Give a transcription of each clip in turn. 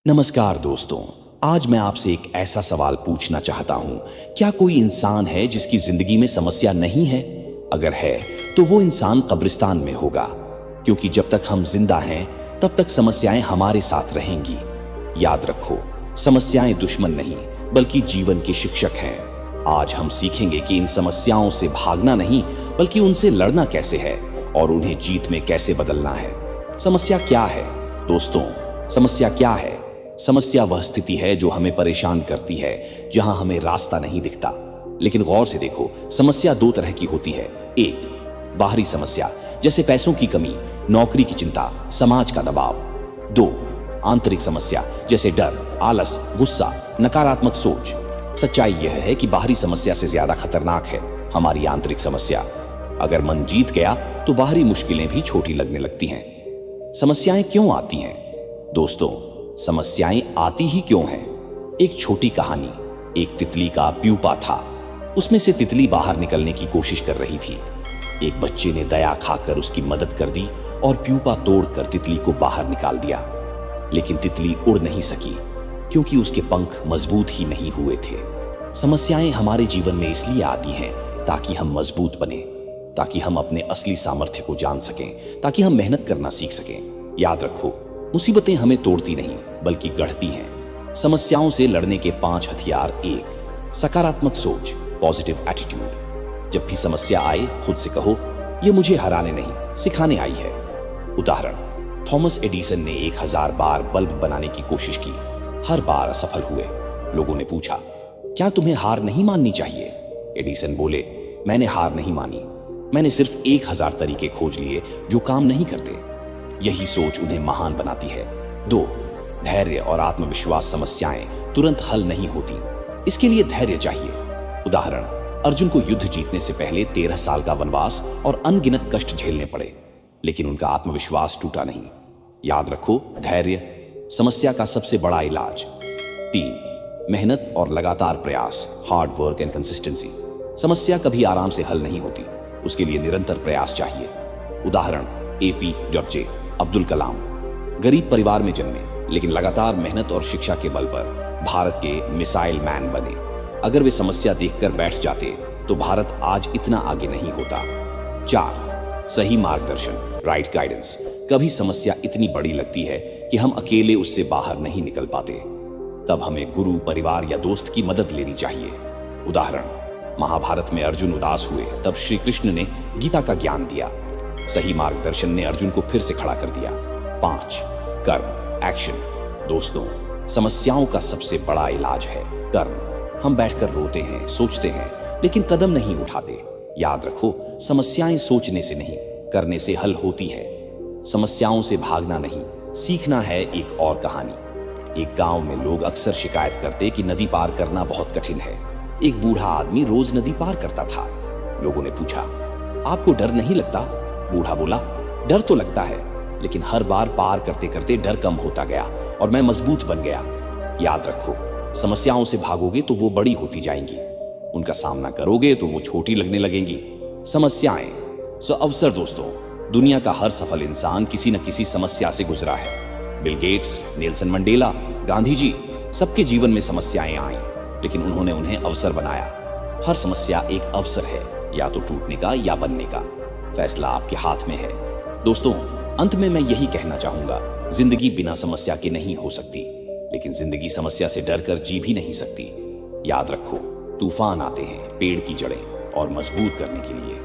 नमस्कार दोस्तों। आज मैं आपसे एक ऐसा सवाल पूछना चाहता हूं, क्या कोई इंसान है जिसकी जिंदगी में समस्या नहीं है? अगर है तो वो इंसान कब्रिस्तान में होगा, क्योंकि जब तक हम जिंदा हैं तब तक समस्याएं हमारे साथ रहेंगी। याद रखो, समस्याएं दुश्मन नहीं बल्कि जीवन के शिक्षक हैं। आज हम सीखेंगे कि इन समस्याओं से भागना नहीं बल्कि उनसे लड़ना कैसे है और उन्हें जीत में कैसे बदलना है। समस्या क्या है दोस्तों? समस्या क्या है? समस्या वह स्थिति है जो हमें परेशान करती है, जहां हमें रास्ता नहीं दिखता। लेकिन गौर से देखो, समस्या दो तरह की होती है। एक, बाहरी समस्या जैसे पैसों की कमी, नौकरी की चिंता, समाज का दबाव। दो, आंतरिक समस्या जैसे डर, आलस, गुस्सा, नकारात्मक सोच। सच्चाई यह है कि बाहरी समस्या से ज्यादा खतरनाक है हमारी आंतरिक समस्या। अगर मन जीत गया तो बाहरी मुश्किलें भी छोटी लगने लगती हैं। समस्याएं क्यों आती हैं दोस्तों? समस्याएं आती ही क्यों हैं? एक छोटी कहानी। एक तितली का प्यूपा था। उसमें से तितली बाहर निकलने की कोशिश कर रही थी। एक बच्चे ने दया खाकर उसकी मदद कर दी और प्यूपा तोड़कर तितली को बाहर निकाल दिया। लेकिन तितली उड़ नहीं सकी क्योंकि उसके पंख मजबूत ही नहीं हुए थे। समस्याएं हमारे जीवन में इसलिए आती हैं ताकि हम मजबूत बने, ताकि हम अपने असली सामर्थ्य को जान सकें, ताकि हम मेहनत करना सीख सकें। याद रखो, मुसीबतें हमें तोड़ती नहीं बल्कि गढ़ती हैं। समस्याओं से लड़ने के 5 हथियार। 1, सकारात्मक सोच, पॉजिटिव एटीट्यूड। जब भी समस्या आए खुद से कहो, यह मुझे हराने नहीं सिखाने आई है। उदाहरण, थॉमस एडिसन ने 1000 बार बल्ब बनाने की कोशिश की, हर बार असफल हुए। लोगों ने पूछा, क्या तुम्हें हार नहीं माननी चाहिए? एडिसन बोले, मैंने हार नहीं मानी, मैंने सिर्फ 1000 तरीके खोज लिए जो काम नहीं करते। यही सोच उन्हें महान बनाती है। 2, धैर्य और आत्मविश्वास। समस्याएं तुरंत हल नहीं होती, इसके लिए धैर्य चाहिए। उदाहरण, अर्जुन को युद्ध जीतने से पहले 13 साल का वनवास और अनगिनत कष्ट झेलने पड़े, लेकिन उनका आत्मविश्वास टूटा नहीं। याद रखो, धैर्य समस्या का सबसे बड़ा इलाज। 3, मेहनत और लगातार प्रयास, हार्ड वर्क एंड कंसिस्टेंसी। समस्या कभी आराम से हल नहीं होती, उसके लिए निरंतर प्रयास चाहिए। उदाहरण, APJ अब्दुल कलाम गरीब परिवार में जन्मे, लेकिन लगातार मेहनत और शिक्षा के बल पर भारत के मिसाइल मैन बने। अगर वे समस्या देखकर बैठ जाते तो भारत आज इतना आगे नहीं होता। 4, सही मार्गदर्शन, राइट गाइडेंस। कभी समस्या इतनी बड़ी लगती है कि हम अकेले उससे बाहर नहीं निकल पाते, तब हमें गुरु, परिवार या दोस्त की मदद लेनी चाहिए। उदाहरण, महाभारत में अर्जुन उदास हुए, तब श्री कृष्ण ने गीता का ज्ञान दिया। सही मार्गदर्शन ने अर्जुन को फिर से खड़ा कर दिया। 5, कर्म, एक्शन। दोस्तों, समस्याओं का सबसे बड़ा इलाज है कर्म। हम बैठकर रोते हैं, सोचते हैं, लेकिन कदम नहीं उठाते। याद रखो, समस्याएं सोचने से नहीं, करने से हल होती है। समस्याओं से भागना नहीं, सीखना है। एक और कहानी। एक गांव में लोग अक्सर शिकायत करते कि नदी पार करना बहुत कठिन है। एक बूढ़ा आदमी रोज नदी पार करता था। लोगों ने पूछा, आपको डर नहीं लगता? बूढ़ा बोला, डर तो लगता है, लेकिन हर बार पार करते करते डर कम होता गया और मैं मजबूत बन गया। याद रखो, समस्याओं से भागोगे तो वो बड़ी होती जाएंगी, उनका सामना करोगे तो वो छोटी लगने लगेंगी। समस्याएं सो अवसर। दोस्तों, दुनिया का हर सफल इंसान किसी न किसी समस्या से गुजरा है। Bill Gates, Nelson Mandela, Gandhi ji, सबके जीवन में समस्याएं आई, लेकिन उन्होंने उन्हें अवसर बनाया। हर समस्या एक अवसर है, या तो टूटने का या बनने का। फैसला आपके हाथ में है। दोस्तों, अंत में मैं यही कहना चाहूंगा, जिंदगी बिना समस्या के नहीं हो सकती, लेकिन जिंदगी समस्या से डरकर जी भी नहीं सकती। याद रखो, तूफान आते हैं पेड़ की जड़ें और मजबूत करने के लिए।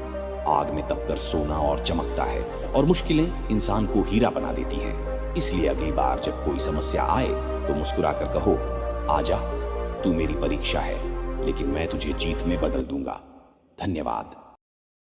आग में तपकर सोना और चमकता है, और मुश्किलें इंसान को हीरा बना देती हैं। इसलिए अगली बार जब कोई समस्या आए तो मुस्कुराकर कहो, आजा, तू मेरी परीक्षा है, लेकिन मैं तुझे जीत में बदल दूंगा। धन्यवाद।